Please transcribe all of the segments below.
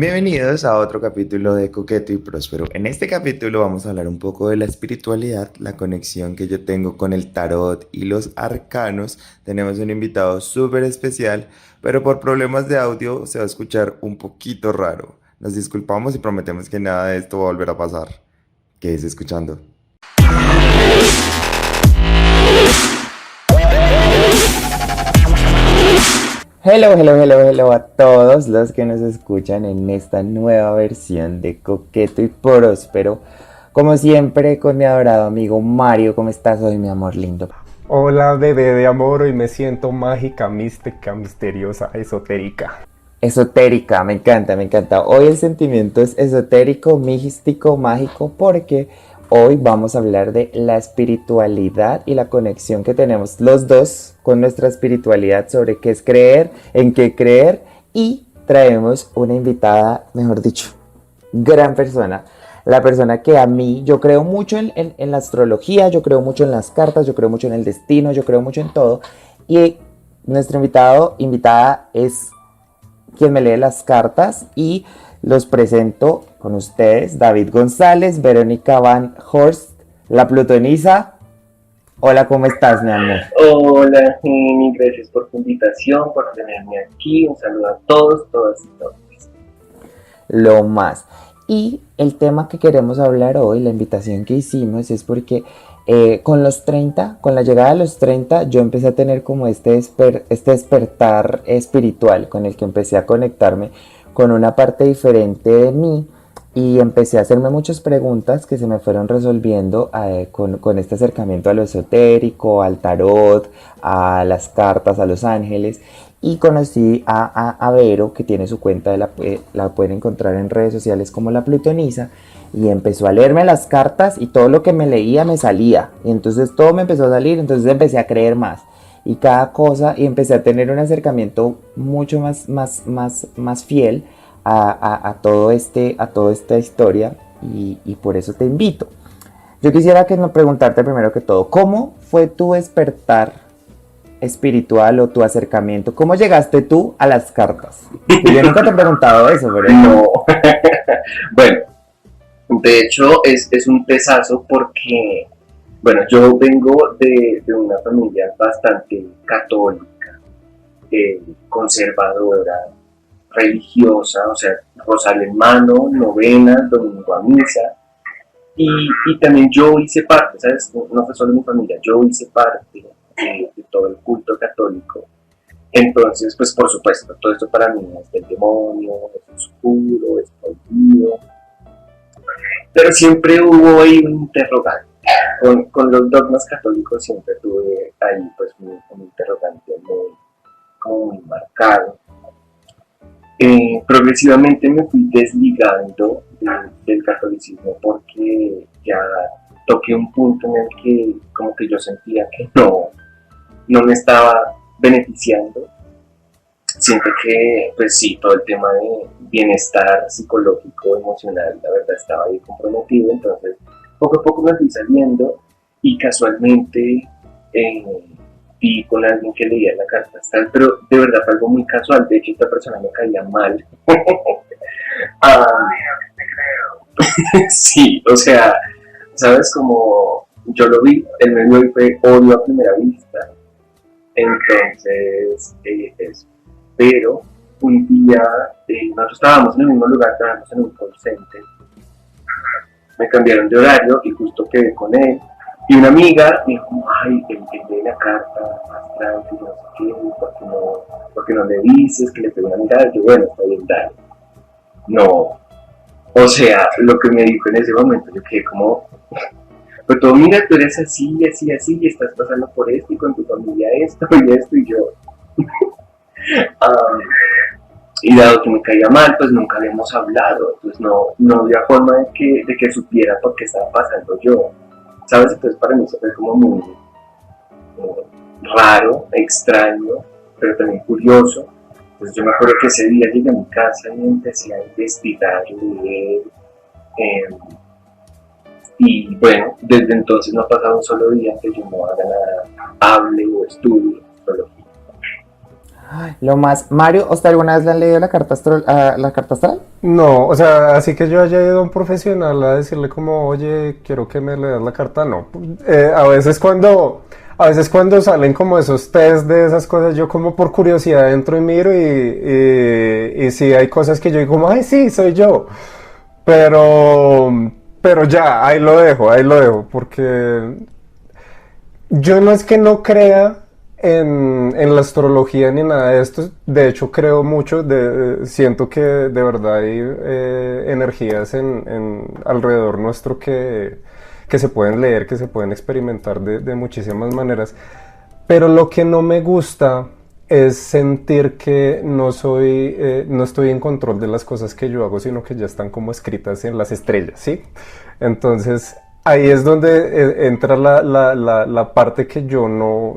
Bienvenidos a otro capítulo de Coqueto y Próspero. En este capítulo vamos a hablar un poco de la espiritualidad, la conexión que yo tengo con el tarot y los arcanos. Tenemos un invitado súper especial, pero por problemas de audio se va a escuchar un poquito raro. Nos disculpamos y prometemos que nada de esto va a volver a pasar. Quédese escuchando. Hello a todos los que nos escuchan en esta nueva versión de Coqueto y Próspero. Como siempre, con mi adorado amigo Mario. ¿Cómo estás hoy, mi amor lindo? Hola, bebé de amor, hoy me siento mágica, mística, misteriosa, esotérica. Esotérica, me encanta, me encanta. Hoy el sentimiento es esotérico, místico, mágico, porque hoy vamos a hablar de la espiritualidad y la conexión que tenemos los dos con nuestra espiritualidad, sobre qué es creer, en qué creer, y traemos una invitada, mejor dicho, gran persona. La persona que a mí, yo creo mucho en la astrología, yo creo mucho en las cartas, yo creo mucho en el destino, yo creo mucho en todo. Y nuestro invitada es quien me lee las cartas, y los presento con ustedes: David González, Verónica Van Horst, la plutonisa. Hola, ¿cómo estás, mi amor? Hola, Jenny, gracias por tu invitación, por tenerme aquí. Un saludo a todos, todas y todos. Lo más. Y el tema que queremos hablar hoy, la invitación que hicimos, es porque con los 30, con la llegada de los 30, yo empecé a tener como este despertar espiritual, con el que empecé a conectarme con una parte diferente de mí, y empecé a hacerme muchas preguntas que se me fueron resolviendo con este acercamiento a lo esotérico, al tarot, a las cartas, a los ángeles. Y conocí a Vero, que tiene su cuenta, la pueden encontrar en redes sociales como La Plutonisa, y empezó a leerme las cartas, y todo lo que me leía me salía, y entonces todo me empezó a salir. Entonces empecé a creer más y cada cosa, y empecé a tener un acercamiento mucho más fiel a todo a toda esta historia, y por eso te invito. Yo quisiera preguntarte primero que todo, ¿cómo fue tu despertar espiritual o tu acercamiento? ¿Cómo llegaste tú a las cartas? Yo nunca te he preguntado eso, pero no. Bueno, de hecho es un pesazo porque, bueno, yo vengo de una familia bastante católica, conservadora, religiosa, o sea, rosario en mano, novenas, domingo a misa. Y también yo hice parte, ¿sabes? No fue solo mi familia, yo hice parte de todo el culto católico. Entonces, pues por supuesto, todo esto para mí es del demonio, es oscuro, es prohibido. Pero siempre hubo ahí un interrogante. Con los dogmas católicos siempre tuve ahí pues un interrogante muy marcado. Progresivamente me fui desligando del catolicismo porque ya toqué un punto en el que como que yo sentía que no me estaba beneficiando. Siento que, pues sí, todo el tema de bienestar psicológico, emocional, la verdad estaba ahí comprometido. Entonces, poco a poco me fui saliendo y casualmente vi con alguien que leía la carta astral, pero de verdad fue algo muy casual. De hecho, esta persona me caía mal. Sí, o sea, ¿sabes? Como yo lo vi, él me vio y fue odio a primera vista. Entonces, eso. Pero un día, nosotros estábamos en el mismo lugar, estábamos en un call center, me cambiaron de horario y justo quedé con él. Y una amiga me dijo, ay, él lee la carta astral, que no sé qué, ¿por qué no le dices que le pegue una mirada? Y yo, bueno, está bien, dale. No, o sea, lo que me dijo en ese momento, yo quedé como, pues tú, mira, tú eres así, así, así, y estás pasando por esto, y con tu familia esto, y yo. um, y dado que me caía mal, pues nunca habíamos hablado, pues no había forma de que supiera por qué estaba pasando yo, ¿sabes? Entonces para mí eso fue como muy raro, extraño, pero también curioso. Pues yo me acuerdo que ese día llegué a mi casa y empecé a investigar, leer, y bueno, desde entonces no ha pasado un solo día que yo no haga nada, hable o estudie astrología. Lo más, Mario, ¿usted alguna vez le han leído la carta astral? ¿La carta astral? No, o sea, así que yo haya ido a un profesional a decirle como, oye, quiero que me leas la carta, no. A veces cuando salen como esos test de esas cosas, yo como por curiosidad entro y miro y sí hay cosas que yo digo como, ay, sí, soy yo. Pero, pero ya, ahí lo dejo, porque yo no es que no crea en la astrología ni nada de esto, de hecho creo mucho, siento que de verdad hay energías alrededor nuestro que se pueden leer, que se pueden experimentar de muchísimas maneras, pero lo que no me gusta es sentir que no estoy en control de las cosas que yo hago, sino que ya están como escritas en las estrellas, ¿sí? Entonces, ahí es donde entra la parte que yo no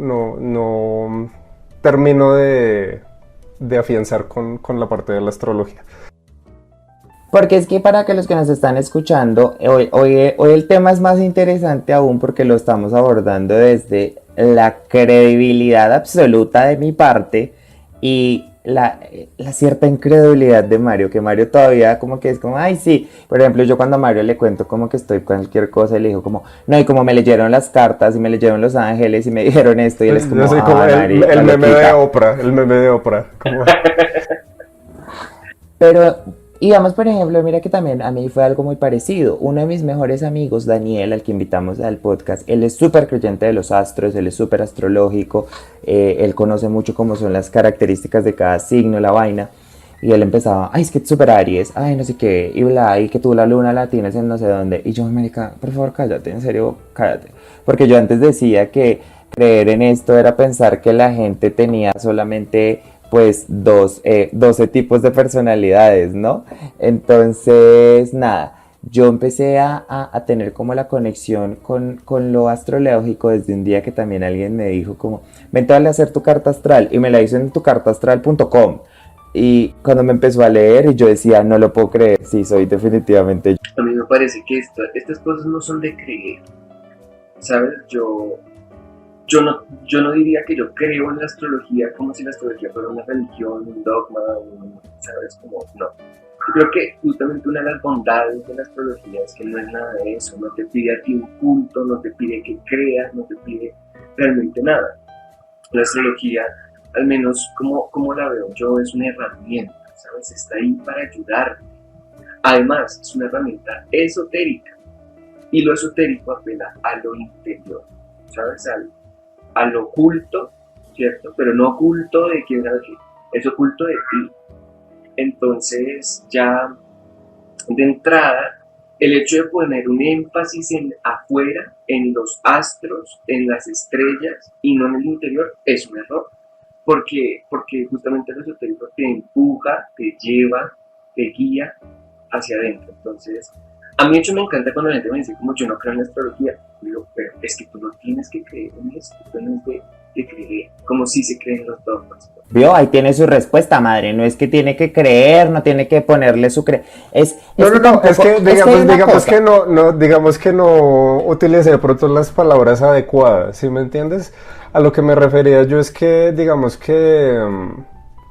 termino de afianzar con la parte de la astrología. Porque es que para que los que nos están escuchando, hoy el tema es más interesante aún porque lo estamos abordando desde la credibilidad absoluta de mi parte y la cierta incredulidad de Mario, que Mario todavía como que es como, ay sí, por ejemplo yo cuando a Mario le cuento como que estoy cualquier cosa y le digo como, no, y como me leyeron las cartas y me leyeron los ángeles y me dijeron esto y él es como, Yo soy como Mario, el meme de Oprah, como... Pero, digamos, por ejemplo, mira que también a mí fue algo muy parecido. Uno de mis mejores amigos, Daniel, al que invitamos al podcast, él es súper creyente de los astros, él es súper astrológico, él conoce mucho cómo son las características de cada signo, la vaina. Y él empezaba, ay, es que es súper Aries, ay, no sé qué, y bla, y que tú la luna la tienes en no sé dónde. Y yo, marica, por favor, cállate, en serio, cállate. Porque yo antes decía que creer en esto era pensar que la gente tenía solamente pues 12 tipos de personalidades, ¿no? Entonces, nada, yo empecé a tener como la conexión con lo astrológico desde un día que también alguien me dijo como, vente a hacer tu carta astral, y me la hizo en tucartaastral.com. Y cuando me empezó a leer y yo decía, no lo puedo creer, sí, soy definitivamente yo. A mí me parece que estas cosas no son de creer, ¿sabes? Yo no diría que yo creo en la astrología como si la astrología fuera una religión, un dogma, ¿sabes? Como, no. Yo creo que justamente una de las bondades de la astrología es que no es nada de eso, no te pide a ti un culto, no te pide que creas, no te pide realmente nada. La astrología, al menos como la veo yo, es una herramienta, ¿sabes? Está ahí para ayudarte. Además, es una herramienta esotérica y lo esotérico apela a lo interior, ¿sabes? A lo oculto, ¿cierto? Pero no oculto de quién sabe qué, es oculto de ti. Entonces, ya de entrada, el hecho de poner un énfasis en afuera, en los astros, en las estrellas y no en el interior, es un error. Porque justamente el esotérico te empuja, te lleva, te guía hacia adentro. Entonces, a mí de hecho me encanta cuando la gente me dice como yo no creo en la astrología. Digo, pero es que tú no tienes que creer en esto, tú no es de creer, como si se creen los dogmas. ¿Vio? Ahí tiene su respuesta, madre. No es que tiene que creer, no tiene que ponerle su Es que digamos que no utilicé de pronto las palabras adecuadas, ¿sí me entiendes? A lo que me refería yo es que, digamos que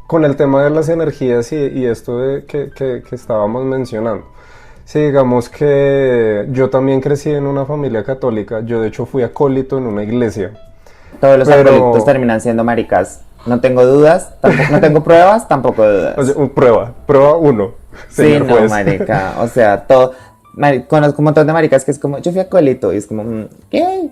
con el tema de las energías y esto que estábamos mencionando, sí, digamos que yo también crecí en una familia católica, yo de hecho fui acólito en una iglesia. Todos los acólitos terminan siendo maricas. No tengo dudas, no tengo pruebas, tampoco dudas. O sea, prueba uno. Sí, no, juez. Marica, o sea, conozco un montón de maricas que es como, yo fui acólito, y es como, ¿qué?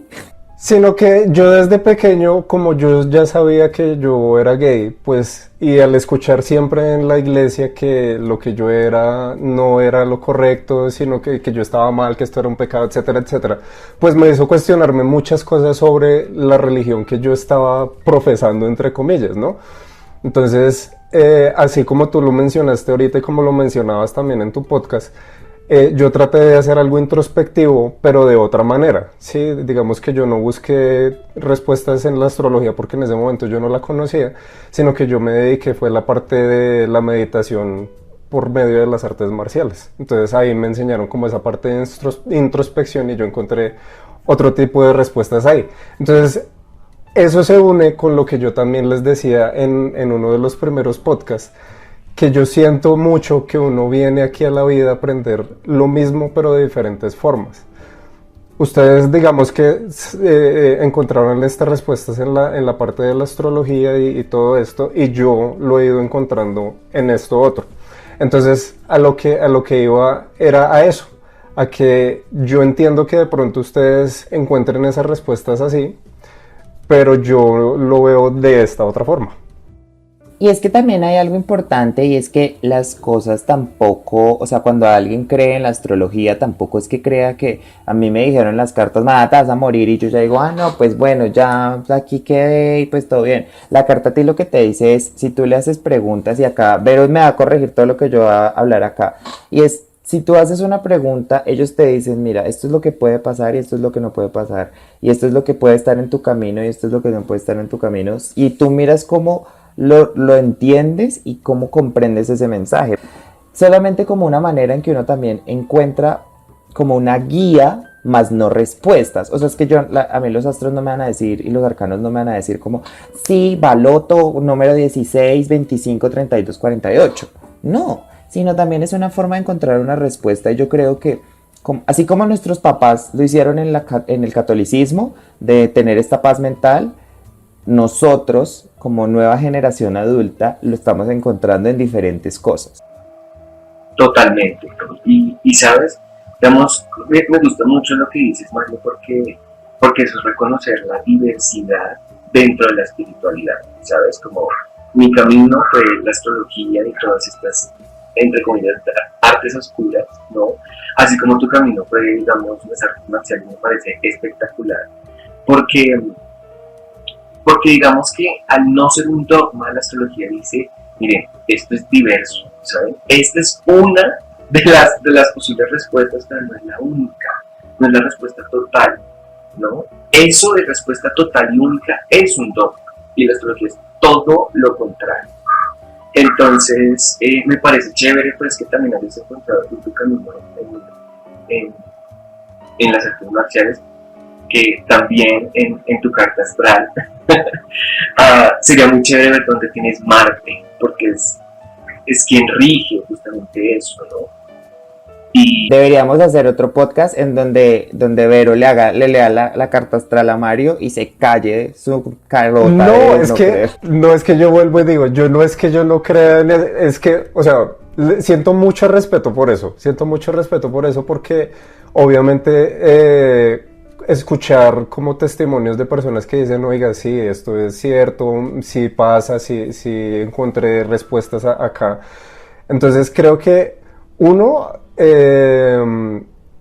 Sino que yo desde pequeño, como yo ya sabía que yo era gay, pues, y al escuchar siempre en la iglesia que lo que yo era no era lo correcto, sino que yo estaba mal, que esto era un pecado, etcétera, etcétera, pues me hizo cuestionarme muchas cosas sobre la religión que yo estaba profesando, entre comillas, ¿no? Entonces, así como tú lo mencionaste ahorita y como lo mencionabas también en tu podcast, yo traté de hacer algo introspectivo, pero de otra manera, ¿sí? Digamos que yo no busqué respuestas en la astrología porque en ese momento yo no la conocía, sino que yo me dediqué, fue la parte de la meditación por medio de las artes marciales. Entonces ahí me enseñaron como esa parte de introspección y yo encontré otro tipo de respuestas ahí. Entonces, eso se une con lo que yo también les decía en uno de los primeros podcasts, que yo siento mucho que uno viene aquí a la vida a aprender lo mismo pero de diferentes formas. Ustedes digamos que encontraron estas respuestas en la parte de la astrología y todo esto, y yo lo he ido encontrando en esto otro. Entonces a lo que iba era a eso, a que yo entiendo que de pronto ustedes encuentren esas respuestas así, pero yo lo veo de esta otra forma. Y es que también hay algo importante y es que las cosas tampoco, o sea, cuando alguien cree en la astrología, tampoco es que crea que a mí me dijeron las cartas, nada, te vas a morir y yo ya digo, ah, no, pues bueno, ya aquí quedé y pues todo bien. La carta a ti lo que te dice es, si tú le haces preguntas y acá, Vero me va a corregir todo lo que yo voy a hablar acá, y es, si tú haces una pregunta, ellos te dicen, mira, esto es lo que puede pasar y esto es lo que no puede pasar, y esto es lo que puede estar en tu camino y esto es lo que no puede estar en tu camino, y tú miras cómo lo entiendes y cómo comprendes ese mensaje. Solamente como una manera en que uno también encuentra como una guía, más no respuestas. O sea, es que a mí los astros no me van a decir y los arcanos no me van a decir como, sí, baloto, número 16, 25, 32, 48. No, sino también es una forma de encontrar una respuesta y yo creo que así como nuestros papás lo hicieron en el catolicismo, de tener esta paz mental, nosotros, como nueva generación adulta, lo estamos encontrando en diferentes cosas. Totalmente. Y sabes, digamos, me gusta mucho lo que dices, Mario, porque eso es reconocer la diversidad dentro de la espiritualidad, ¿sabes? Como mi camino fue la astrología y todas estas, entre comillas, artes oscuras, ¿no? Así como tu camino fue, digamos, las artes marciales, me parece espectacular, porque digamos que al no ser un dogma, la astrología dice, miren, esto es diverso, ¿saben? Esta es una de las posibles respuestas, pero no es la única, no es la respuesta total, ¿no? Eso de respuesta total y única es un dogma, y la astrología es todo lo contrario. Entonces, me parece chévere, pues, que también hayas encontrado tu camino en, en las artes marciales, que también en tu carta astral sería muy chévere ver dónde tienes Marte, porque es quien rige justamente eso, ¿no? Y deberíamos hacer otro podcast en donde Vero le lea la carta astral a Mario y se calle su carota No, de no creer. no es que yo vuelvo y digo, yo no es que yo no crea en es que, o sea, siento mucho respeto por eso, porque obviamente escuchar como testimonios de personas que dicen, oiga, sí, esto es cierto, sí pasa, sí encontré respuestas acá. Entonces creo que uno,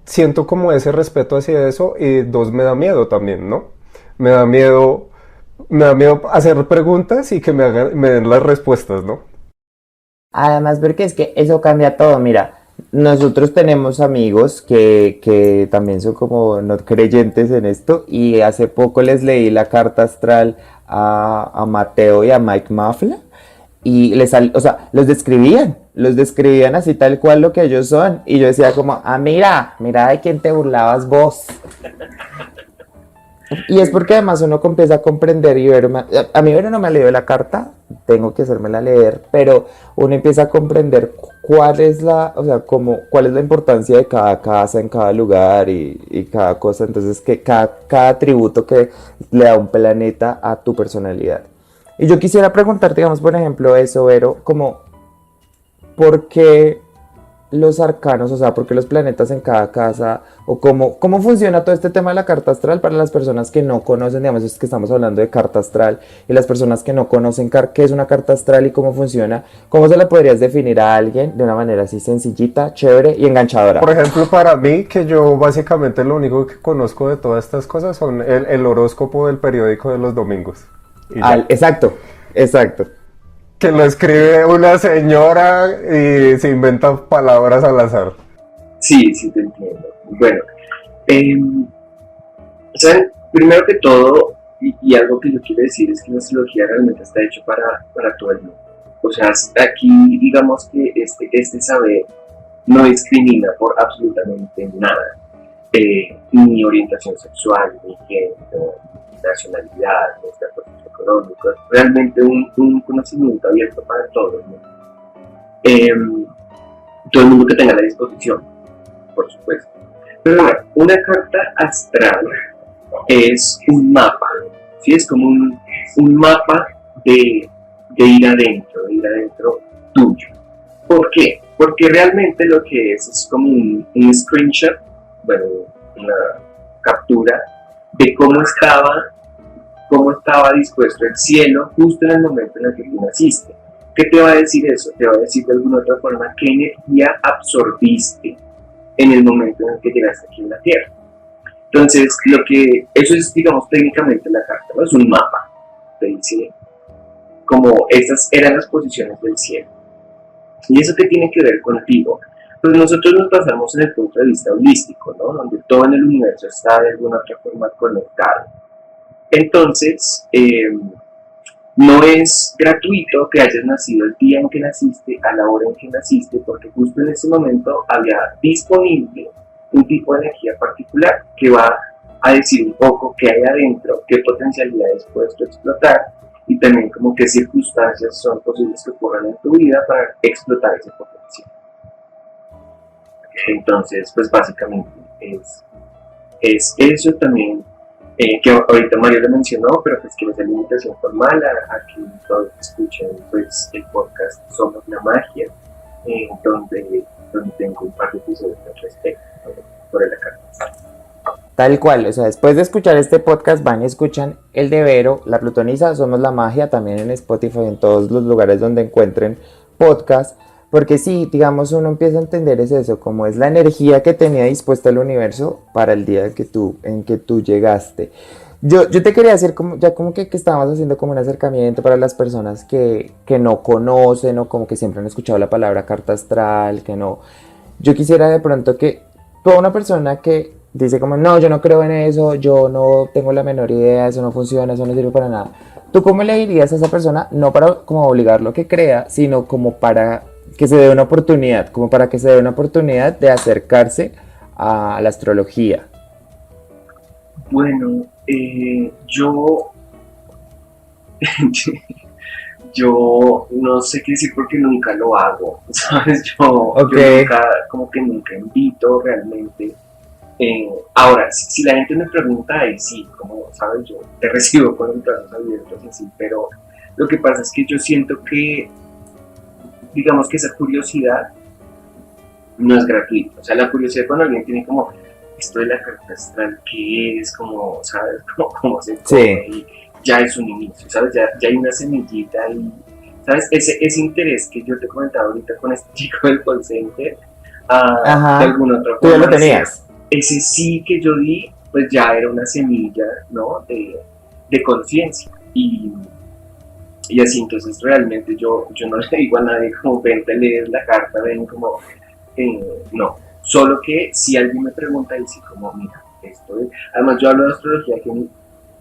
siento como ese respeto hacia eso, y dos, me da miedo también, ¿no? Me da miedo, me da miedo hacer preguntas y que me den las respuestas, ¿no? Además, porque es que eso cambia todo. Mira, nosotros tenemos amigos que también son como no creyentes en esto y hace poco les leí la carta astral a Mateo y a Mike Mafla y o sea, los describían así tal cual lo que ellos son y yo decía como, ah, mira de quién te burlabas vos. Y es porque además uno empieza a comprender y ver, a mí Vero no me ha leído la carta, tengo que hacérmela leer, pero uno empieza a comprender cuál es o sea, cuál es la importancia de cada casa en cada lugar y cada cosa, entonces que cada atributo que le da un planeta a tu personalidad. Y yo quisiera preguntarte, digamos, por ejemplo, eso, Vero, como, ¿por qué los arcanos, o sea, por qué los planetas en cada casa, o cómo funciona todo este tema de la carta astral para las personas que no conocen, digamos, es que estamos hablando de carta astral, y las personas que no conocen qué es una carta astral y cómo funciona, ¿cómo se la podrías definir a alguien de una manera así sencillita, chévere y enganchadora? Por ejemplo, para mí, que yo básicamente lo único que conozco de todas estas cosas son el horóscopo del periódico de los domingos. Y ya. Exacto. Que lo escribe una señora y se inventa palabras al azar. sí, te entiendo. Bueno, ¿saben? Primero que todo, y algo que yo quiero decir es que la astrología realmente está hecho para todo el mundo. O sea, aquí digamos que este saber no discrimina por absolutamente nada, ni orientación sexual, ni género, nacionalidad, de estatus económico, es realmente un conocimiento abierto para todos, ¿no? Todo el mundo que tenga la disposición, por supuesto. Pero bueno, una carta astral es un mapa, ¿sí? Es como un mapa de ir adentro tuyo. ¿Por qué? Porque realmente lo que es como un screenshot, bueno, una captura de cómo estaba dispuesto el cielo justo en el momento en el que tú naciste. ¿Qué te va a decir eso? Te va a decir de alguna otra forma qué energía absorbiste en el momento en el que llegaste aquí en la Tierra. Entonces, eso es, digamos, técnicamente la carta, ¿no? Es un mapa. Te dice como estas eran las posiciones del cielo. ¿Y eso qué tiene que ver contigo? Pues nosotros nos basamos en el punto de vista holístico, ¿no? Donde todo en el universo está de alguna otra forma conectado. Entonces, no es gratuito que hayas nacido el día en que naciste, a la hora en que naciste, porque justo en ese momento había disponible un tipo de energía particular que va a decir un poco qué hay adentro, qué potencialidades puedes explotar y también como qué circunstancias son posibles que ocurran en tu vida para explotar ese potencial. Entonces, pues básicamente es eso también. Que ahorita Mario lo mencionó, pero pues quiero hacer la invitación formal a que todos escuchen pues, el podcast Somos la Magia, donde tengo un par de episodios al respecto sobre la carta. Tal cual, o sea, después de escuchar este podcast van y escuchan el de Vero, La Plutonisa, Somos la Magia, también en Spotify, en todos los lugares donde encuentren podcast, porque sí, digamos, uno empieza a entender es eso, como es la energía que tenía dispuesta el universo para el día en que tú llegaste. Yo te quería decir, como que estábamos haciendo como un acercamiento para las personas que no conocen o como que siempre han escuchado la palabra carta astral, que no. Yo quisiera de pronto que toda una persona que dice como, no, yo no creo en eso, yo no tengo la menor idea, eso no funciona, eso no sirve para nada. ¿Tú cómo le dirías a esa persona, no para como obligarlo a que crea, sino como para que se dé una oportunidad, como para que se dé una oportunidad de acercarse a la astrología? Bueno, yo no sé qué decir porque nunca lo hago, ¿sabes? Yo nunca invito realmente. Ahora, si la gente me pregunta, ahí sí, como sabes, yo te recibo con los brazos abiertos y así, pero lo que pasa es que yo siento que digamos que esa curiosidad no es gratuita. O sea, la curiosidad cuando alguien tiene como esto de la carta astral, ¿qué es? Como, ¿sabes? Cómo se come, sí. Y ya es un inicio, ¿sabes? Ya hay una semillita y, ¿sabes? Ese interés que yo te comentaba ahorita con este chico del call center, de alguna otra forma. ¿Tú ya lo tenías? Ese sí que yo di, pues ya era una semilla, ¿no? De conciencia. Y así, entonces realmente yo no le digo a nadie como vente a leer la carta, ven como, no, solo que si alguien me pregunta, dice como, mira, esto es, además yo hablo de astrología que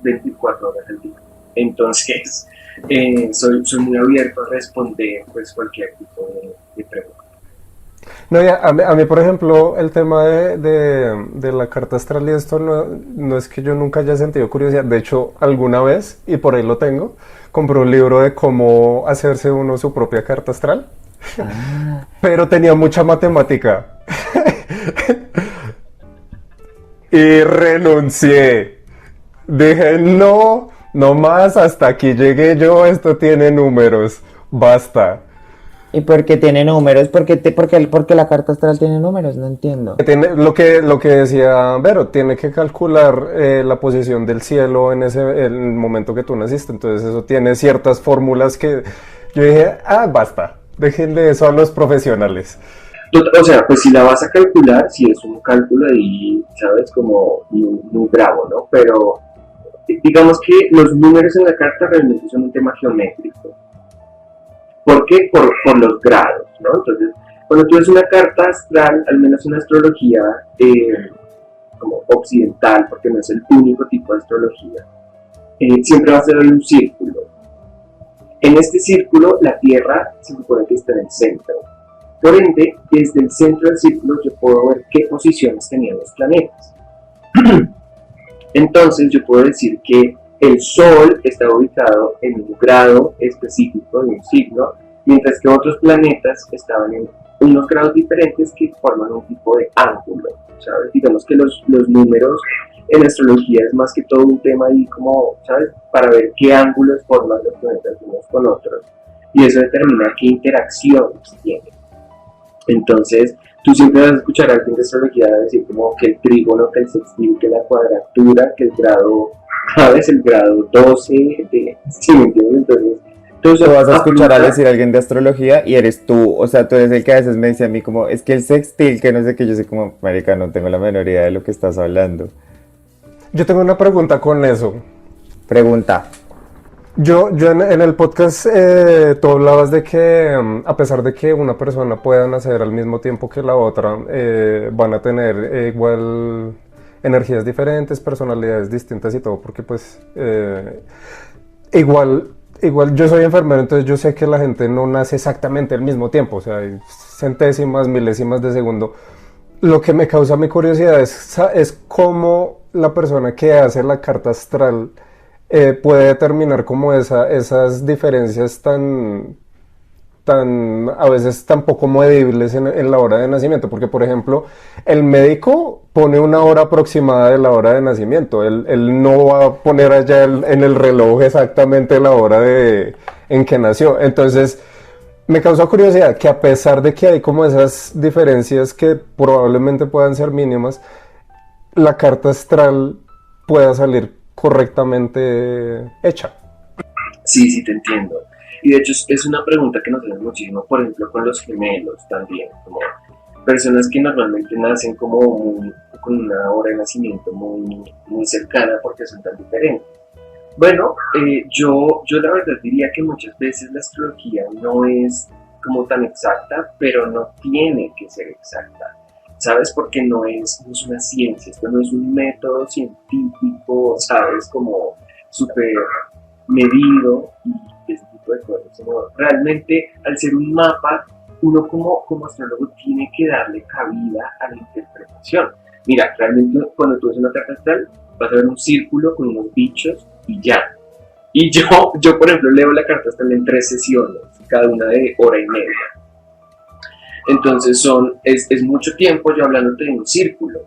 24 horas al día, entonces soy muy abierto a responder pues cualquier tipo de pregunta. No, a mí, por ejemplo, el tema de la carta astral y esto no es que yo nunca haya sentido curiosidad. De hecho, alguna vez, y por ahí lo tengo, compré un libro de cómo hacerse uno su propia carta astral. Pero tenía mucha matemática. Y renuncié. Dije, no más, hasta aquí llegué yo, esto tiene números, basta. ¿Y por qué tiene números? ¿Por qué la carta astral tiene números? No entiendo. Tiene, lo que decía Vero, tiene que calcular la posición del cielo en el momento que tú naciste. Entonces eso tiene ciertas fórmulas que yo dije, basta, déjenle eso a los profesionales. O sea, pues si la vas a calcular, si es un cálculo ahí, sabes, como muy bravo, ¿no? Pero digamos que los números en la carta realmente son un tema geométrico. ¿Por qué? Por los grados, ¿no? Entonces, cuando tú ves una carta astral, al menos una astrología como occidental, porque no es el único tipo de astrología, siempre va a ser un círculo. En este círculo, la Tierra se supone que está en el centro. Por ende, desde el centro del círculo yo puedo ver qué posiciones tenían los planetas. Entonces, yo puedo decir que el Sol está ubicado en un grado específico de un signo, mientras que otros planetas estaban en unos grados diferentes que forman un tipo de ángulo, ¿sabes? Digamos que los números en astrología es más que todo un tema ahí como, ¿sabes? Para ver qué ángulos forman los planetas unos con otros. Y eso determina qué interacciones tienen. Entonces, tú siempre vas a escuchar a alguien de astrología decir como que el trígono, que el sextil, que la cuadratura, que el grado, ¿sabes? El grado 12 de... ¿Sí me entiendes? Entonces Tú vas a escuchar a aplica. decir a alguien de astrología y eres tú, o sea, tú eres el que a veces me dice a mí como, es que el sextil, que no sé qué, yo soy como, marica, no tengo la menor idea de lo que estás hablando. Yo tengo una pregunta con eso. Pregunta. Yo en el podcast tú hablabas de que a pesar de que una persona pueda nacer al mismo tiempo que la otra, van a tener igual energías diferentes, personalidades distintas y todo, porque pues igual, igual yo soy enfermero, entonces yo sé que la gente no nace exactamente al mismo tiempo, o sea, hay centésimas, milésimas de segundo. Lo que me causa mi curiosidad es cómo la persona que hace la carta astral puede determinar como esas diferencias tan a veces tan poco medibles en la hora de nacimiento, porque por ejemplo el médico pone una hora aproximada de la hora de nacimiento, él no va a poner allá en el reloj exactamente la hora en que nació, entonces me causa curiosidad que a pesar de que hay como esas diferencias que probablemente puedan ser mínimas, la carta astral pueda salir correctamente hecha. Sí, sí, te entiendo. Y de hecho es una pregunta que nos hacen muchísimo, por ejemplo, con los gemelos también, como personas que normalmente nacen como con una hora de nacimiento muy cercana porque son tan diferentes. Bueno, yo la verdad diría que muchas veces la astrología no es como tan exacta, pero no tiene que ser exacta. ¿Sabes? Porque no es una ciencia, esto no es un método científico, ¿sabes? Como súper medido y ese tipo de cosas. Sino realmente, al ser un mapa, uno como astrólogo tiene que darle cabida a la interpretación. Mira, realmente cuando tú ves una carta astral, vas a ver un círculo con unos bichos y ya. Y yo por ejemplo, leo la carta astral en 3 sesiones, cada una de hora y media. Entonces es mucho tiempo yo hablándote de un círculo.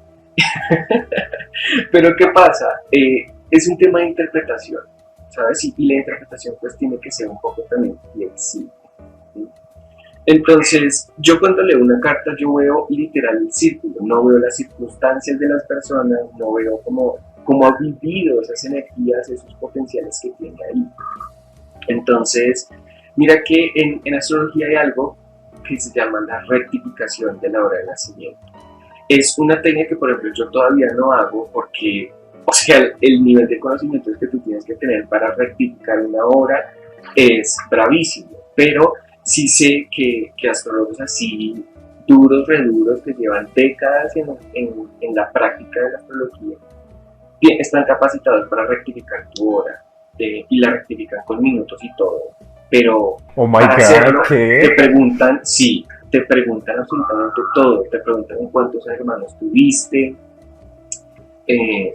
Pero ¿qué pasa? Es un tema de interpretación, ¿sabes? Y la interpretación pues tiene que ser un poco también flexible. ¿Sí? Entonces, yo cuando leo una carta, yo veo literal el círculo, no veo las circunstancias de las personas, no veo cómo ha vivido esas energías, esos potenciales que tiene ahí. Entonces, mira que en astrología hay algo que se llama la rectificación de la hora de nacimiento. Es una técnica que, por ejemplo, yo todavía no hago porque, o sea, el nivel de conocimientos que tú tienes que tener para rectificar una hora es bravísimo, pero sí sé que astrólogos así duros, reduros, que llevan décadas en la práctica de la astrología, están capacitados para rectificar tu hora y la rectifican con minutos y todo. Pero Oh my para god, hacerlo, te ¿qué? preguntan, sí, te preguntan absolutamente todo. Te preguntan en cuántos hermanos tuviste, qué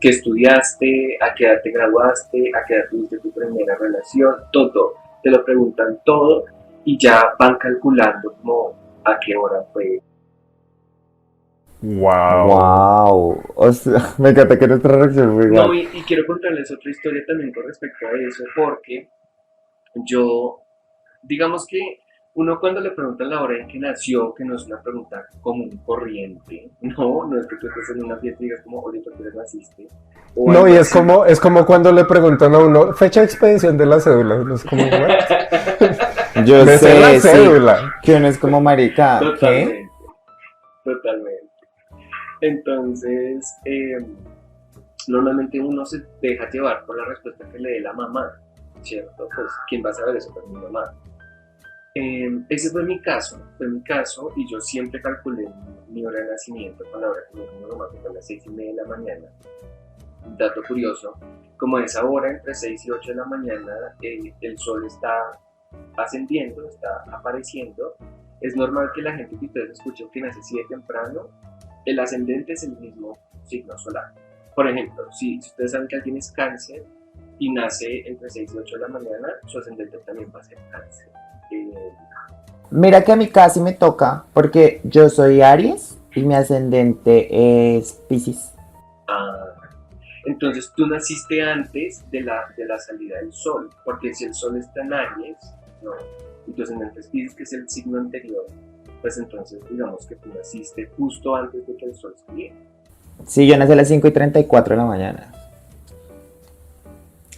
estudiaste, a qué edad te graduaste, a qué edad tuviste tu primera relación, todo. Te lo preguntan todo y ya van calculando como a qué hora fue. Wow. Wow. O sea, me encanta que nuestra reacción fue No, igual. y quiero contarles otra historia también con respecto a eso, porque yo, digamos que uno cuando le preguntan la hora en que nació, que no es una pregunta común, corriente, no es que tú estés en una fiesta y digas como, oye, ¿tú qué naciste? O No, algo y así. es como cuando le preguntan a uno, fecha de expedición de la cédula. No es como, ¿what? Yo Me sé la sé, sí, cédula. que uno es como marica, ¿qué? Totalmente, totalmente. Entonces, normalmente uno se deja llevar por la respuesta que le dé la mamá, ¿cierto? Pues, ¿quién va a saber eso? Pues mi mamá. Ese fue mi caso y yo siempre calculé mi hora de nacimiento con la hora que me dio mi mamá, que fue a las 6:30 de la mañana. Un dato curioso, como a esa hora, entre 6 y 8 de la mañana, el sol está ascendiendo, está apareciendo. Es normal que la gente que ustedes escuchen que nace así de temprano, el ascendente es el mismo signo solar. Por ejemplo, si ustedes saben que alguien es cáncer, y nace entre 6 y 8 de la mañana, su ascendente también va a ser Cáncer. Eh, Mira que a mí casi me toca, porque yo soy Aries y mi ascendente es Piscis. ah, entonces tú naciste antes de la salida del Sol, porque si el Sol está en Aries, ¿no? Y tu ascendente es Piscis, que es el signo anterior, pues entonces digamos que tú naciste justo antes de que el Sol saliera. Sí, yo nací a las 5:34 de la mañana.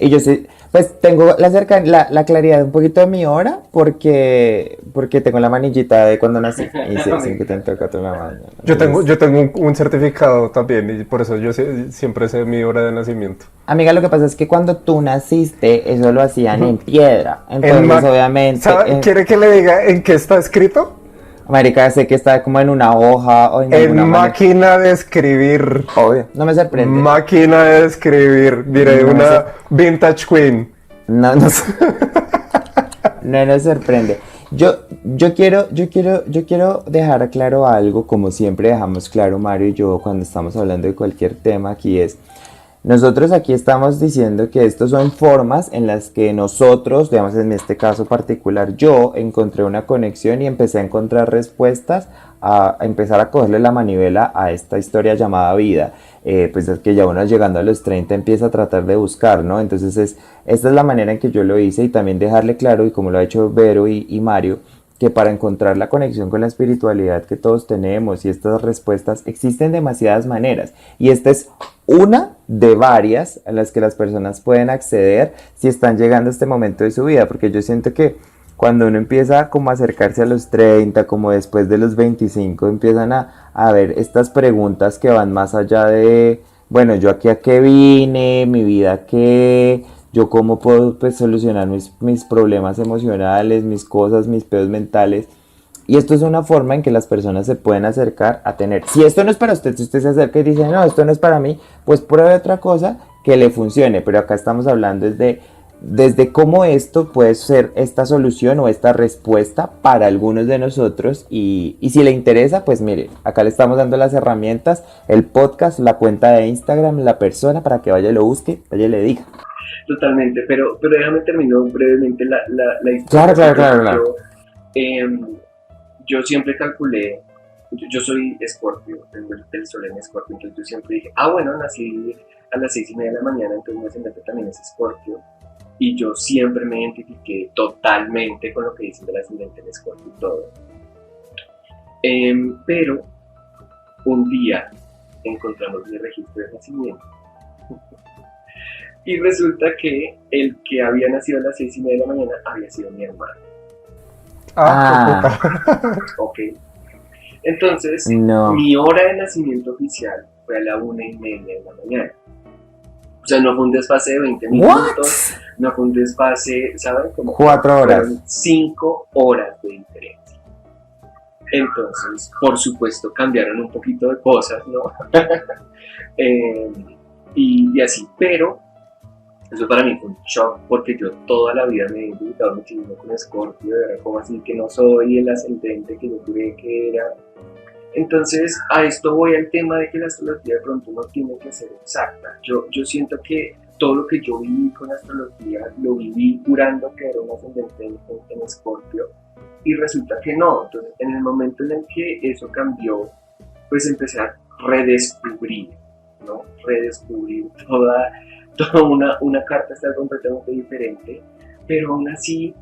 Y yo sí, pues tengo la claridad un poquito de mi hora porque tengo la manillita de cuando nací. Y sí, Me encanta. 5:34 de la mañana. Yo Entonces, tengo un certificado también y por eso yo siempre sé mi hora de nacimiento. amiga, lo que pasa es que cuando tú naciste, eso lo hacían en piedra. En Entonces, obviamente, ¿Quiere que le diga en qué está escrito? marica, sé que está como en una hoja o en En alguna manera. máquina de escribir. Obvio, no me sorprende. Máquina de escribir. Mire, No me una sor- vintage queen. no, no nos sorprende. Yo quiero dejar claro algo, como siempre dejamos claro Mario y yo cuando estamos hablando de cualquier tema aquí es, nosotros aquí estamos diciendo que estas son formas en las que nosotros, digamos en este caso particular, yo encontré una conexión y empecé a encontrar respuestas, a empezar a cogerle la manivela a esta historia llamada vida. Pues es que ya uno llegando a los 30 empieza a tratar de buscar, ¿no? Entonces esta es la manera en que yo lo hice y también dejarle claro, y como lo ha hecho Vero y Mario, que para encontrar la conexión con la espiritualidad que todos tenemos y estas respuestas existen demasiadas maneras y esta es una de varias a las que las personas pueden acceder si están llegando a este momento de su vida, porque yo siento que cuando uno empieza como a acercarse a los 30, como después de los 25, empiezan a ver estas preguntas que van más allá de, bueno, yo aquí a qué vine, mi vida qué, yo cómo puedo pues solucionar mis problemas emocionales, mis cosas, mis pedos mentales. Y esto es una forma en que las personas se pueden acercar a tener. Si esto no es para usted, si usted se acerca y dice, no, esto no es para mí, pues pruebe otra cosa que le funcione. Pero acá estamos hablando desde cómo esto puede ser esta solución o esta respuesta para algunos de nosotros. Y si le interesa, pues mire, acá le estamos dando las herramientas, el podcast, la cuenta de Instagram, la persona para que vaya y lo busque, vaya y le diga. Totalmente, pero déjame terminar brevemente la Claro, historia. claro, claro, claro. Em, yo siempre calculé, yo soy Escorpio, tengo el sol en Escorpio, entonces yo siempre dije, bueno, nací a las 6:30 de la mañana, entonces mi ascendente también es Escorpio, y yo siempre me identifiqué totalmente con lo que dicen del ascendente en Escorpio y todo. Pero un día encontramos mi registro de nacimiento y resulta que el que había nacido a las 6:30 de la mañana había sido mi hermano. Ah, Puta. Ok. Entonces, no. mi hora de nacimiento oficial fue a la 1:30 de la mañana. O sea, no fue un desfase de 20 ¿What? minutos, no fue un desfase, ¿saben? Como 4 horas. fueron 5 horas de diferencia. Entonces, por supuesto, cambiaron un poquito de cosas, ¿no? eh, y así, pero eso para mí fue un shock porque yo toda la vida me he identificado muchísimo con Scorpio, de verdad, como así que no soy el ascendente que yo creí que era. Entonces, a esto voy al tema de que la astrología de pronto no tiene que ser exacta. Yo siento que todo lo que yo viví con la astrología lo viví jurando que era un ascendente en Escorpio y resulta que no. Entonces, en el momento en el que eso cambió, pues empecé a redescubrir, ¿no? Redescubrir toda una carta está completamente diferente, pero aún así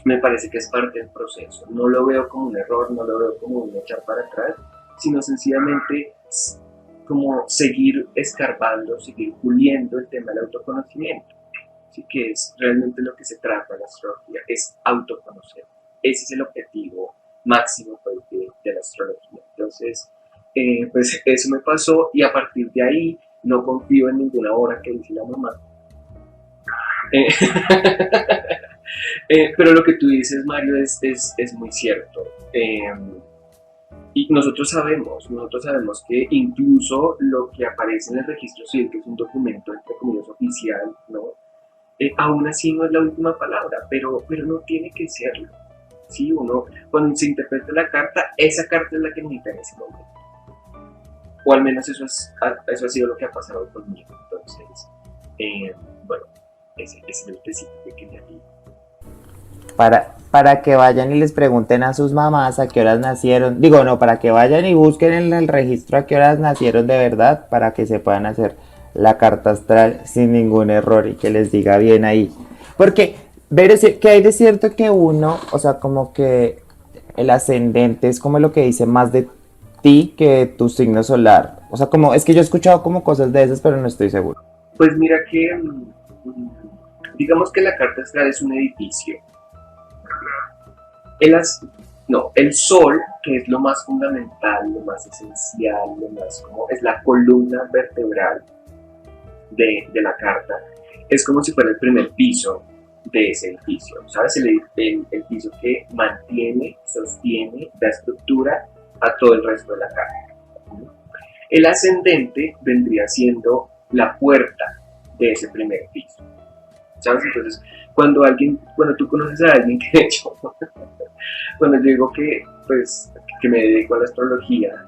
me parece que es parte del proceso. No lo veo como un error, no lo veo como un echar para atrás, sino sencillamente como seguir escarbando, seguir puliendo el tema del autoconocimiento. Así que es realmente lo que se trata en la astrología, es autoconocer. Ese es el objetivo máximo pues, de la astrología. Entonces, pues eso me pasó y a partir de ahí no confío en ninguna hora que dice la mamá. Eh, pero lo que tú dices, Mario, es muy cierto. Y nosotros sabemos que incluso lo que aparece en el registro civil, que es un documento, entre comillas, oficial, ¿no? Aún así no es la última palabra, pero no tiene que serlo. ¿Sí? Uno, cuando se interpreta la carta, esa carta es la que necesita en ese momento. O al menos eso ha sido lo que ha pasado conmigo. Entonces, bueno, ese es el tecito que quería ir. Para que vayan y les pregunten a sus mamás a qué horas nacieron. Digo, no, para que vayan y busquen en el registro a qué horas nacieron de verdad, para que se puedan hacer la carta astral sin ningún error y que les diga bien ahí. Porque, ver que hay de cierto que uno, o sea, como que el ascendente es como lo que dice más de ti que tu signo solar. O sea, como, es que yo he escuchado como cosas de esas, pero no estoy seguro. Pues mira que, digamos que la carta astral es un edificio. El, no, el sol, que es lo más fundamental, lo más esencial, lo más como, es la columna vertebral de la carta, es como si fuera el primer piso de ese edificio, ¿sabes? El piso que mantiene, sostiene, da estructura a todo el resto de la carta. El ascendente vendría siendo la puerta de ese primer piso, ¿sabes? Entonces, cuando tú conoces a alguien, que de hecho, cuando yo digo que, pues, que me dedico a la astrología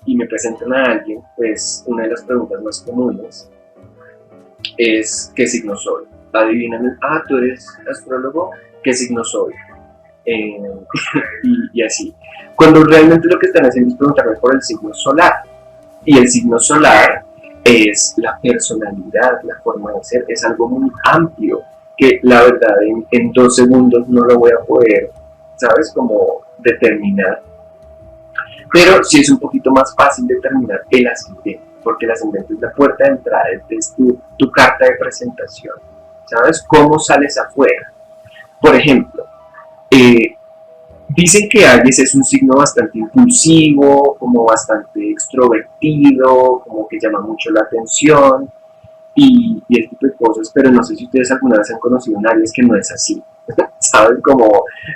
y me presentan a alguien, pues una de las preguntas más comunes es ¿qué signo soy? Adivíname, tú eres astrólogo, ¿qué signo soy? Y así. Cuando realmente lo que están haciendo es preguntarme por el signo solar. Y el signo solar es la personalidad, la forma de ser, es algo muy amplio que la verdad en 2 segundos no lo voy a poder, ¿sabes? Como determinar. Pero sí es un poquito más fácil determinar el ascendente, porque el ascendente es la puerta de entrada, es tu carta de presentación, ¿sabes? ¿Cómo sales afuera? Por ejemplo, dicen que Aries es un signo bastante impulsivo, como bastante extrovertido, como que llama mucho la atención y este tipo de cosas, pero no sé si ustedes alguna vez han conocido un Aries que no es así, ¿saben? Como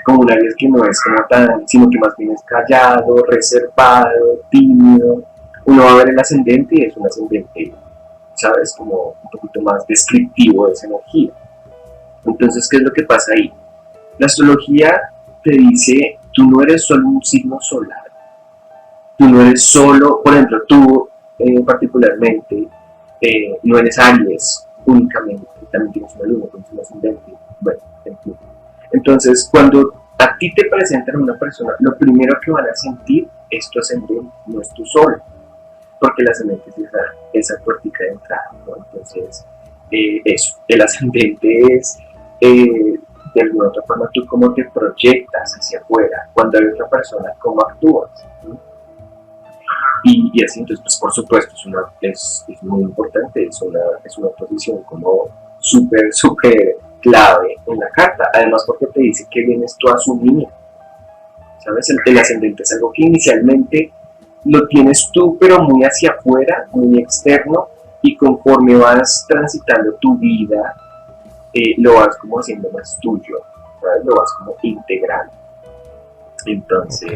un Aries que no es como tan, sino que más bien es callado, reservado, tímido. Uno va a ver el ascendente y es un ascendente, ¿sabes? Como un poquito más descriptivo de esa energía. Entonces, ¿qué es lo que pasa ahí? La astrología te dice, tú no eres solo un signo solar, tú no eres solo, por ejemplo, tú particularmente, no eres Aries únicamente, también tienes una luna, tienes un ascendente, bueno, en fin. Entonces, cuando a ti te presentan una persona, lo primero que van a sentir es tu ascendente, no es tu sol, porque el ascendente es esa puertica de entrada, ¿no? Entonces, eso, el ascendente es, de alguna otra forma, tú cómo te proyectas hacia afuera, cuando hay otra persona, cómo actúas, ¿no? Y así, entonces, pues por supuesto, es muy importante, es una posición como súper clave en la carta, además porque te dice que vienes tú a asumir, ¿sabes? El ascendente es algo que inicialmente lo tienes tú, pero muy hacia afuera, muy externo, y conforme vas transitando tu vida, lo vas como haciendo más tuyo, ¿sabes? Lo vas como integrando. Entonces,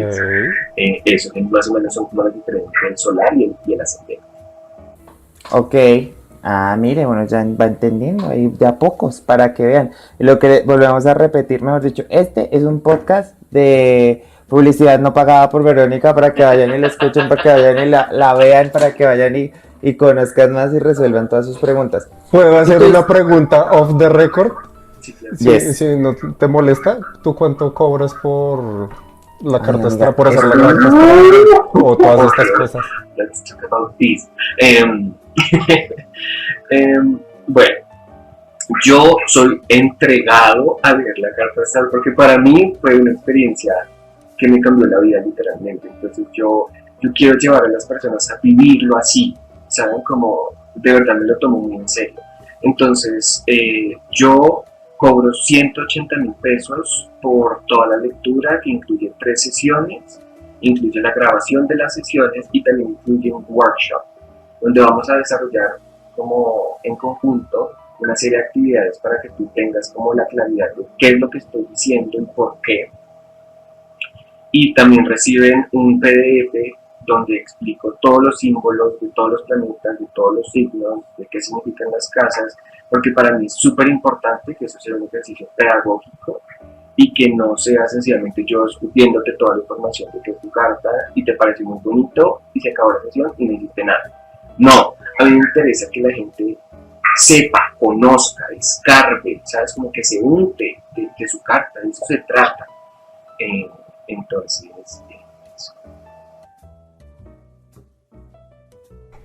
eso más o menos son como las diferencias del solar y el ascendente. Ok. Mire, bueno, ya va entendiendo, hay ya pocos para que vean. Lo que volvemos a repetir, mejor dicho, este es un podcast de publicidad no pagada por Verónica para que vayan y la escuchen, para que vayan y la vean, para que vayan y conozcan más y resuelvan todas sus preguntas. ¿Puedo hacer una pregunta off the record? Sí, claro. Yes. Si no te molesta, ¿tú cuánto cobras por la carta astral, amiga, por hacer la esto- carta astral o todas estas cosas? Let's talk about this. Bueno, yo soy entregado a ver la carta astral porque para mí fue una experiencia que me cambió la vida literalmente. Entonces yo quiero llevar a las personas a vivirlo así, ¿saben? Como de verdad me lo tomo muy en serio. Entonces yo cobro 180,000 pesos por toda la lectura, que incluye 3 sesiones, incluye la grabación de las sesiones y también incluye un workshop donde vamos a desarrollar como en conjunto una serie de actividades para que tú tengas como la claridad de qué es lo que estoy diciendo y por qué. Y también reciben un PDF donde explico todos los símbolos de todos los planetas, de todos los signos, de qué significan las casas, porque para mí es súper importante que eso sea un ejercicio pedagógico y que no sea sencillamente yo escupiéndote toda la información de que es tu carta y te parece muy bonito y se acabó la sesión y no hiciste nada. No, a mí me interesa que la gente sepa, conozca, escarbe, ¿sabes? Como que se unte de su carta, de eso se trata. Entonces, eso.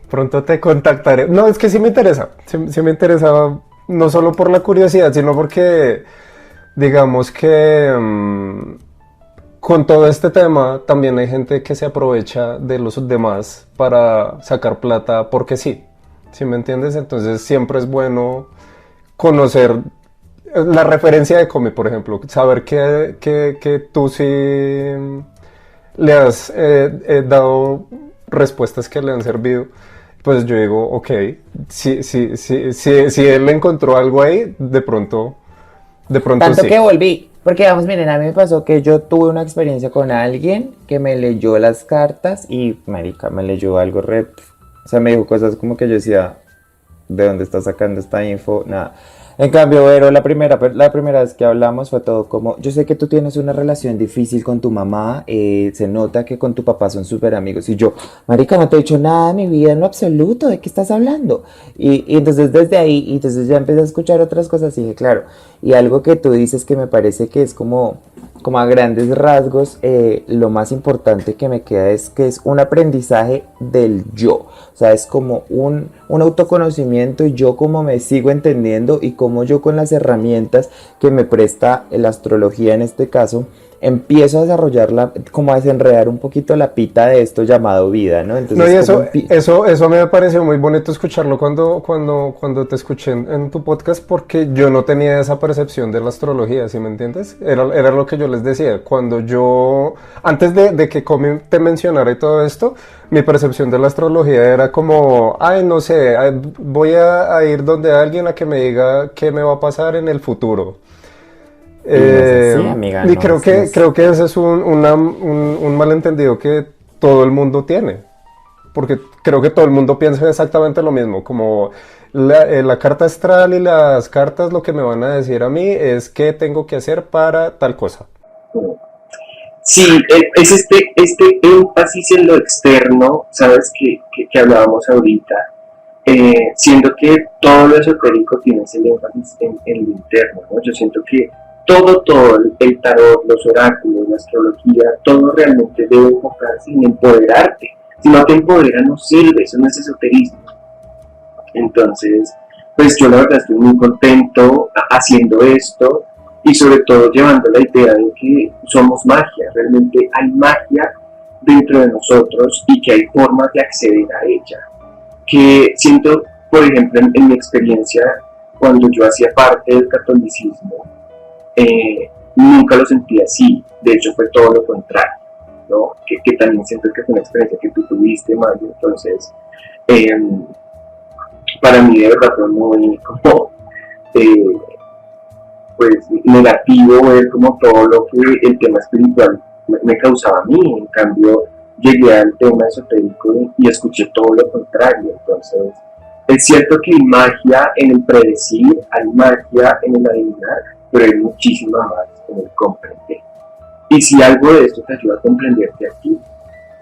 Pronto te contactaré. No, es que sí me interesa. Sí me interesa, no solo por la curiosidad, sino porque, digamos que con todo este tema también hay gente que se aprovecha de los demás para sacar plata porque sí. ¿Sí me entiendes? Entonces siempre es bueno conocer la referencia de Comi, por ejemplo. Saber que tú sí le has dado respuestas que le han servido. Pues yo digo, ok, si él encontró algo ahí, de pronto Tanto sí. que volví, porque vamos, miren, a mí me pasó que yo tuve una experiencia con alguien que me leyó las cartas y, marica, me leyó algo re... O sea, me dijo cosas como que yo decía, ¿de dónde está sacando esta info? Nada. En cambio, Vero, la primera vez que hablamos fue todo como, yo sé que tú tienes una relación difícil con tu mamá, se nota que con tu papá son súper amigos. Y yo, marica, no te he dicho nada de mi vida en lo absoluto, ¿de qué estás hablando? Y entonces desde ahí, y entonces ya empecé a escuchar otras cosas y dije, claro, y algo que tú dices que me parece que es como a grandes rasgos, lo más importante que me queda es que es un aprendizaje del yo. O sea, es como un autoconocimiento y yo como me sigo entendiendo y como yo con las herramientas que me presta la astrología en este caso, empiezo a desarrollarla, como a desenredar un poquito la pita de esto llamado vida, ¿no? No, y Entonces, como eso me pareció muy bonito escucharlo cuando te escuché en tu podcast, porque yo no tenía esa percepción de la astrología, ¿sí me entiendes? Era lo que yo les decía. Antes de que Comi te mencionara y todo esto, mi percepción de la astrología era como, ay, no sé, voy a ir donde alguien a que me diga qué me va a pasar en el futuro. y no es así, amiga, Y no, creo que ese es un malentendido que todo el mundo tiene, porque creo que todo el mundo piensa exactamente lo mismo, como la carta astral y las cartas lo que me van a decir a mí es qué tengo que hacer para tal cosa. Sí, es este énfasis en lo externo, ¿sabes? Que hablábamos ahorita, siendo que todo lo esotérico tiene ese énfasis en lo interno, ¿no? Yo siento que todo, el tarot, los oráculos, la astrología, todo realmente debe enfocarse en empoderarte. Si no te empodera, no sirve, eso no es esoterismo. Entonces, pues yo la verdad estoy muy contento haciendo esto y sobre todo llevando la idea de que somos magia, realmente hay magia dentro de nosotros y que hay formas de acceder a ella. Que siento, por ejemplo, en mi experiencia, cuando yo hacía parte del catolicismo, nunca lo sentí así, de hecho fue todo lo contrario, ¿no? Que también siento que fue una experiencia que tú tuviste, Mario, entonces para mí de verdad fue muy como pues negativo ver como todo lo que el tema espiritual me causaba a mí, en cambio llegué al tema esotérico y escuché todo lo contrario, entonces es cierto que hay magia en el predecir, hay magia en el adivinar, pero hay muchísima más en el comprender. Y si algo de esto te ayuda a comprenderte a ti,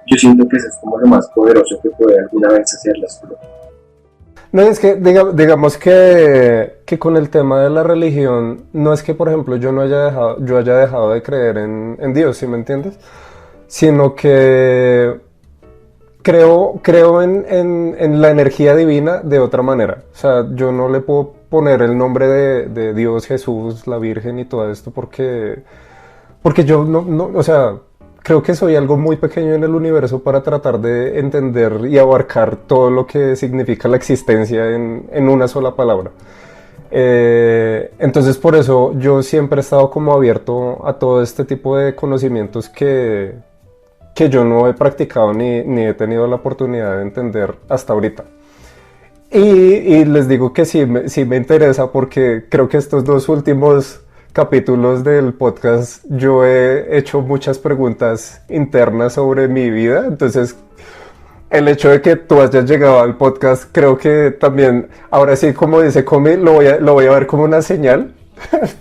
yo siento que eso es como lo más poderoso que puede alguna vez hacer la astrología. No, es que digamos que con el tema de la religión, no es que, por ejemplo, yo haya dejado de creer en Dios, ¿sí me entiendes? Sino que creo en la energía divina de otra manera. O sea, yo no le puedo poner el nombre de Dios, Jesús, la Virgen y todo esto porque yo no, o sea, creo que soy algo muy pequeño en el universo para tratar de entender y abarcar todo lo que significa la existencia en una sola palabra. Entonces por eso yo siempre he estado como abierto a todo este tipo de conocimientos que yo no he practicado ni he tenido la oportunidad de entender hasta ahorita. Y les digo que sí me interesa porque creo que estos dos últimos capítulos del podcast yo he hecho muchas preguntas internas sobre mi vida, entonces el hecho de que tú hayas llegado al podcast creo que también, ahora sí como dice Comi, lo voy a ver como una señal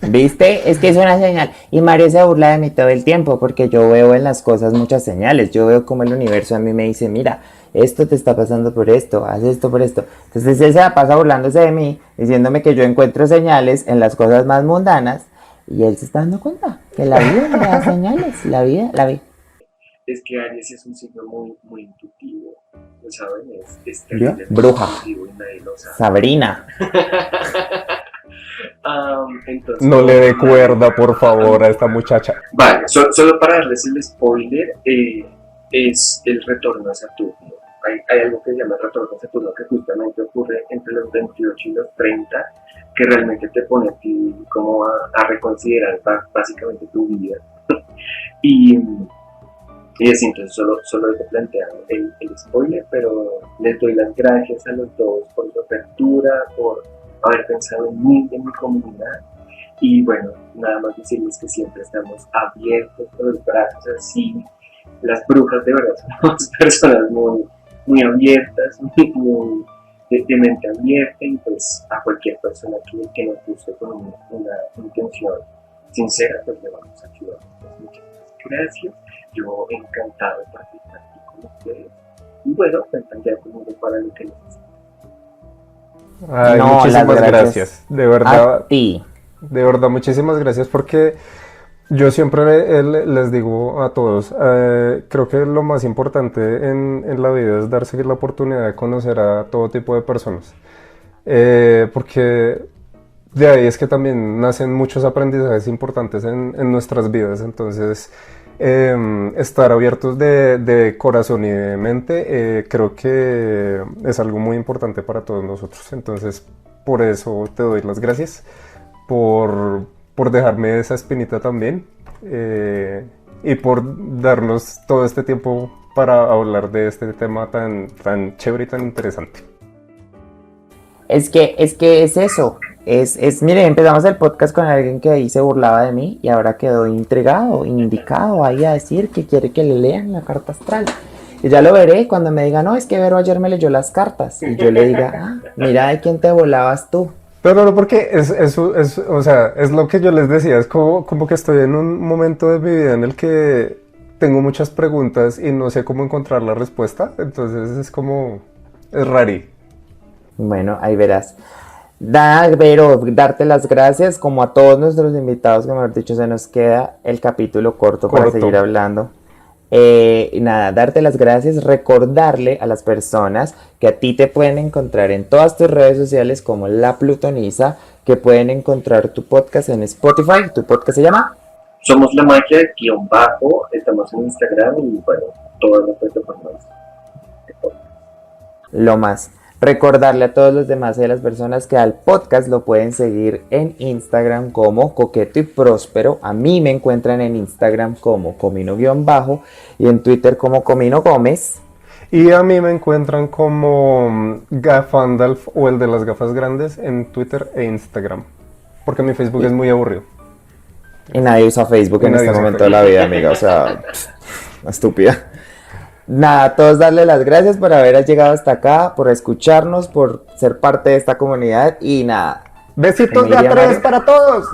¿Viste? Es que es una señal. Y Mario se burla de mí todo el tiempo porque yo veo en las cosas muchas señales. Yo veo como el universo a mí me dice, mira, esto te está pasando por esto, haz esto por esto. Entonces él se la pasa burlándose de mí, diciéndome que yo encuentro señales en las cosas más mundanas y él se está dando cuenta que la vida me da señales, la vida, la vida. Es que Aries es un signo muy intuitivo, ¿lo saben? Es ¿Vio? terrible, Bruja. intuitivo y nadie lo sabe. Sabrina. Entonces, No le dé cuerda, por favor, a esta muchacha. Vale, solo para darles el spoiler, es el retorno a Saturno. Hay algo que se llama el retorno a Saturno que justamente ocurre entre los 28 y los 30, que realmente te pone a ti como a reconsiderar básicamente tu vida. Y así, entonces solo he planteado el spoiler, pero les doy las gracias a los dos por su apertura, por haber pensado en mí, en mi comunidad. Y bueno, nada más decirles que siempre estamos abiertos con los brazos así. Las brujas de verdad somos personas muy abiertas, muy de mente abierta, y pues a cualquier persona que nos guste con una intención sincera, pues le vamos a ayudar. Pues muchas gracias. Yo encantado de participar aquí con ustedes. Y bueno, cuentan ya conmigo para lo que necesiten. Ay, No, muchísimas las gracias. De verdad, A ti. de verdad, muchísimas gracias porque yo siempre les digo a todos, creo que lo más importante en la vida es darse la oportunidad de conocer a todo tipo de personas. Porque de ahí es que también nacen muchos aprendizajes importantes en nuestras vidas. Entonces, estar abiertos de corazón y de mente, creo que es algo muy importante para todos nosotros. Entonces, por eso te doy las gracias por dejarme esa espinita también, y por darnos todo este tiempo para hablar de este tema tan chévere y tan interesante. Es que es eso. Mire, empezamos el podcast con alguien que ahí se burlaba de mí y ahora quedó intrigado, indicado ahí a decir que quiere que le lean la carta astral. Y ya lo veré cuando me diga, no, es que Vero ayer me leyó las cartas. Y yo le diga, mira de quién te volabas tú. Pero no, porque o sea, es lo que yo les decía, es como que estoy en un momento de mi vida en el que tengo muchas preguntas y no sé cómo encontrar la respuesta, entonces es rari. Bueno, ahí verás. Vero, darte las gracias, como a todos nuestros invitados, que mejor dicho se nos queda el capítulo corto para seguir hablando. Y nada, darte las gracias, recordarle a las personas que a ti te pueden encontrar en todas tus redes sociales como La Plutoniza, que pueden encontrar tu podcast en Spotify. ¿Tu podcast se llama? Somos La Magia _, estamos en Instagram y bueno, todas las plataformas. Lo más. Recordarle a todos los demás y a las personas que al podcast lo pueden seguir en Instagram como Coqueto y Próspero. A mí me encuentran en Instagram como Comino_ y en Twitter como Comino Gómez. Y a mí me encuentran como Gafandalf o el de las gafas grandes en Twitter e Instagram. Porque mi Facebook es muy aburrido. Y nadie usa Facebook en este momento de la vida, amiga. O sea, estúpida. Nada, a todos darle las gracias por haber llegado hasta acá, por escucharnos, por ser parte de esta comunidad y nada. Besitos de Emilia, a tres Mario. para todos.